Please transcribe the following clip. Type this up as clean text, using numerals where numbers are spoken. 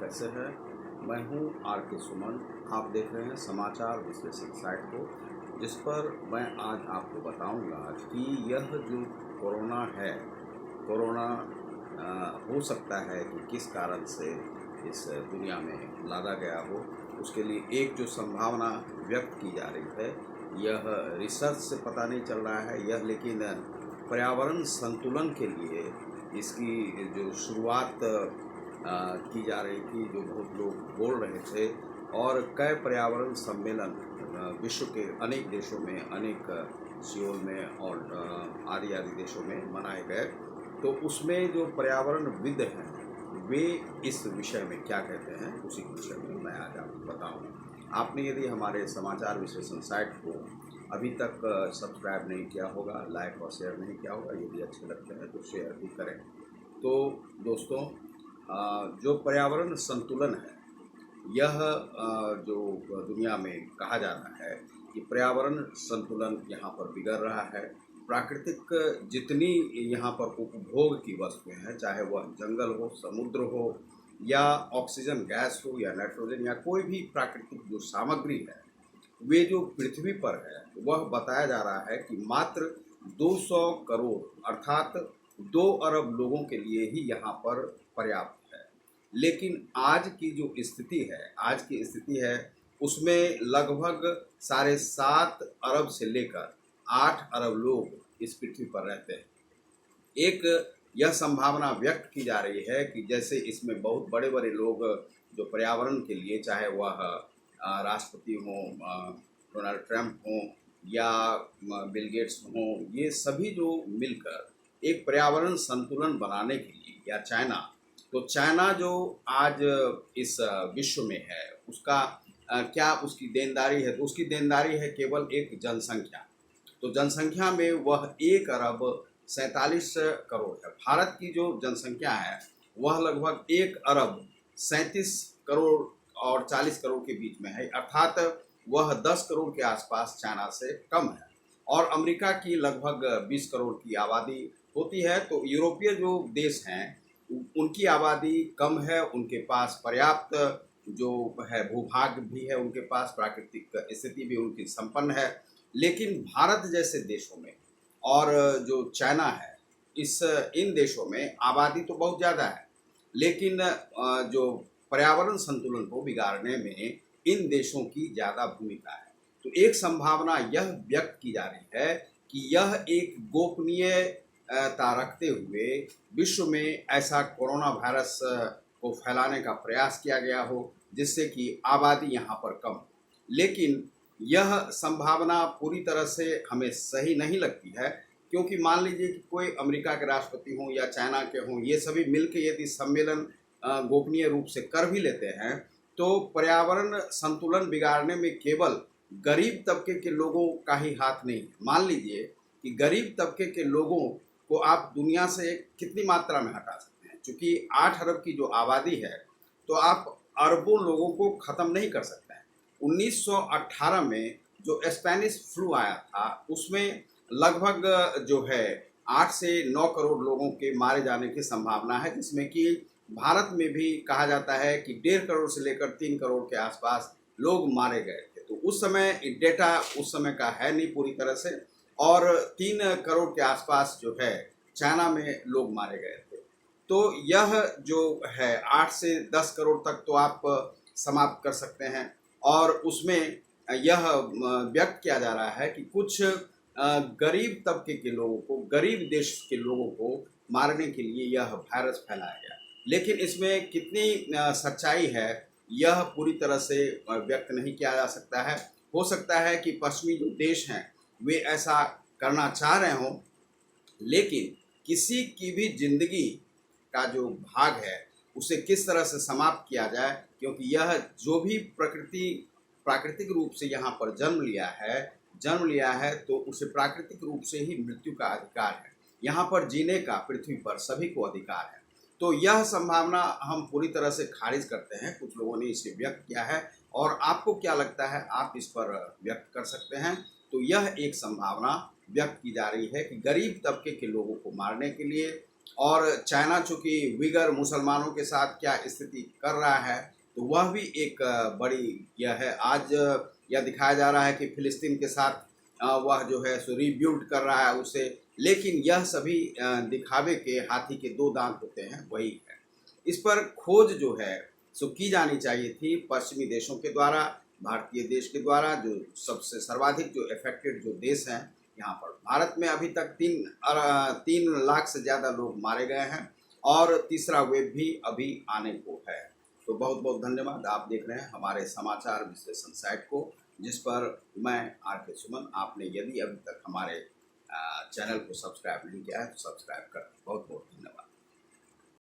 कैसे हैं। मैं हूं आर के सुमन। आप देख रहे हैं समाचार विश्लेषण साइट को, जिस पर मैं आज आपको बताऊंगा कि यह जो कोरोना है, कोरोना हो सकता है कि किस कारण से इस दुनिया में लादा गया हो। उसके लिए एक जो संभावना व्यक्त की जा रही है, यह रिसर्च से पता नहीं चल रहा है यह, लेकिन पर्यावरण संतुलन के लिए इसकी जो शुरुआत की जा रही थी, जो बहुत लोग बोल रहे थे, और कई पर्यावरण सम्मेलन विश्व के अनेक देशों में, अनेक सियोल में और आदि आदि देशों में मनाए गए। तो उसमें जो पर्यावरणविद हैं वे इस विषय में क्या कहते हैं, उसी के विषय में मैं आज आपको बताऊंगा। आपने यदि हमारे समाचार विश्लेषण साइट को अभी तक सब्सक्राइब नहीं किया होगा, लाइक और शेयर नहीं किया होगा, यदि अच्छे लगते हैं तो शेयर भी करें। तो दोस्तों, जो पर्यावरण संतुलन है, यह जो दुनिया में कहा जाता है कि पर्यावरण संतुलन यहाँ पर बिगड़ रहा है। प्राकृतिक जितनी यहाँ पर उपभोग की वस्तुएं हैं, चाहे वह जंगल हो, समुद्र हो, या ऑक्सीजन गैस हो, या नाइट्रोजन, या कोई भी प्राकृतिक जो सामग्री है, वे जो पृथ्वी पर है, वह बताया जा रहा है कि मात्र 200 करोड़ अर्थात 2 अरब लोगों के लिए ही यहाँ पर पर्याप्त है। लेकिन आज की जो स्थिति है, आज की स्थिति है उसमें लगभग 7.5 अरब से लेकर 8 अरब लोग इस पृथ्वी पर रहते हैं। एक यह संभावना व्यक्त की जा रही है कि जैसे इसमें बहुत बड़े बड़े लोग जो पर्यावरण के लिए, चाहे वह राष्ट्रपति हों, डोनाल्ड ट्रंप हों, या बिल गेट्स हों, ये सभी जो मिलकर एक पर्यावरण संतुलन बनाने के लिए, या चाइना, तो चाइना जो आज इस विश्व में है, उसका क्या उसकी देनदारी है, तो उसकी देनदारी है केवल एक जनसंख्या। तो जनसंख्या में वह 1 अरब 47 करोड़ है। भारत की जो जनसंख्या है वह लगभग 1 अरब 37 करोड़ और 40 करोड़ के बीच में है, अर्थात वह 10 करोड़ के आसपास चाइना से कम है। और अमेरिका की लगभग 20 करोड़ की आबादी होती है। तो यूरोपीय जो देश हैं उनकी आबादी कम है, उनके पास पर्याप्त जो है भूभाग भी है, उनके पास प्राकृतिक स्थिति भी उनकी संपन्न है। लेकिन भारत जैसे देशों में और जो चाइना है, इन देशों में आबादी तो बहुत ज़्यादा है, लेकिन जो पर्यावरण संतुलन को बिगाड़ने में इन देशों की ज़्यादा भूमिका है। तो एक संभावना यह व्यक्त की जा रही है कि यह एक गोपनीयता रखते हुए विश्व में ऐसा कोरोना वायरस को फैलाने का प्रयास किया गया हो, जिससे कि आबादी यहाँ पर कम। लेकिन यह संभावना पूरी तरह से हमें सही नहीं लगती है, क्योंकि मान लीजिए कि कोई अमेरिका के राष्ट्रपति हों या चाइना के हों, ये सभी मिलकर यदि सम्मेलन गोपनीय रूप से कर भी लेते हैं, तो पर्यावरण संतुलन बिगाड़ने में केवल गरीब तबके के लोगों का ही हाथ नहीं है। मान लीजिए कि गरीब तबके के लोगों को आप दुनिया से कितनी मात्रा में हटा सकते हैं। चूँकि 8 अरब की जो आबादी है, तो आप अरबों लोगों को ख़त्म नहीं कर सकते हैं। 1918 में जो स्पेनिश फ्लू आया था, उसमें लगभग जो है 8 से 9 करोड़ लोगों के मारे जाने की संभावना है, जिसमें कि भारत में भी कहा जाता है कि 1.5 करोड़ से लेकर 3 करोड़ के आसपास लोग मारे गए थे। तो उस समय डेटा उस समय का है नहीं पूरी तरह से, और 3 करोड़ के आसपास जो है चाइना में लोग मारे गए थे। तो यह जो है 8 से 10 करोड़ तक तो आप समाप्त कर सकते हैं। और उसमें यह व्यक्त किया जा रहा है कि कुछ गरीब तबके के लोगों को, गरीब देश के लोगों को मारने के लिए यह वायरस फैलाया गया। लेकिन इसमें कितनी सच्चाई है, यह पूरी तरह से व्यक्त नहीं किया जा सकता है। हो सकता है कि पश्चिमी जो देश हैं वे ऐसा करना चाह रहे हों, लेकिन किसी की भी जिंदगी का जो भाग है उसे किस तरह से समाप्त किया जाए, क्योंकि यह जो भी प्राकृतिक रूप से यहाँ पर जन्म लिया है, तो उसे प्राकृतिक रूप से ही मृत्यु का अधिकार है। यहाँ पर जीने का पृथ्वी पर सभी को अधिकार है। तो यह संभावना हम पूरी तरह से खारिज करते हैं। कुछ लोगों ने इसे व्यक्त किया है, और आपको क्या लगता है, आप इस पर व्यक्त कर सकते हैं। तो यह एक संभावना व्यक्त की जा रही है कि गरीब तबके के लोगों को मारने के लिए और चाइना चूँकि उइगर मुसलमानों के साथ क्या स्थिति कर रहा है, तो वह भी एक बड़ी यह है। आज यह दिखाया जा रहा है कि फ़िलिस्तीन के साथ वह जो है सो रीबिल्ड कर रहा है उसे, लेकिन यह सभी दिखावे के हाथी के दो दांत होते हैं, वही है। इस पर खोज जो है सो की जानी चाहिए थी पश्चिमी देशों के द्वारा, भारतीय देश के द्वारा, जो सबसे सर्वाधिक जो इफेक्टेड जो देश हैं यहाँ पर। भारत में अभी तक 3 लाख से ज़्यादा लोग मारे गए हैं और तीसरा वेव भी अभी आने को है। तो बहुत बहुत धन्यवाद। आप देख रहे हैं हमारे समाचार विश्लेषण साइट को, जिस पर मैं आर के सुमन। आपने यदि अभी तक हमारे चैनल को सब्सक्राइब नहीं किया है तो सब्सक्राइब करें। बहुत बहुत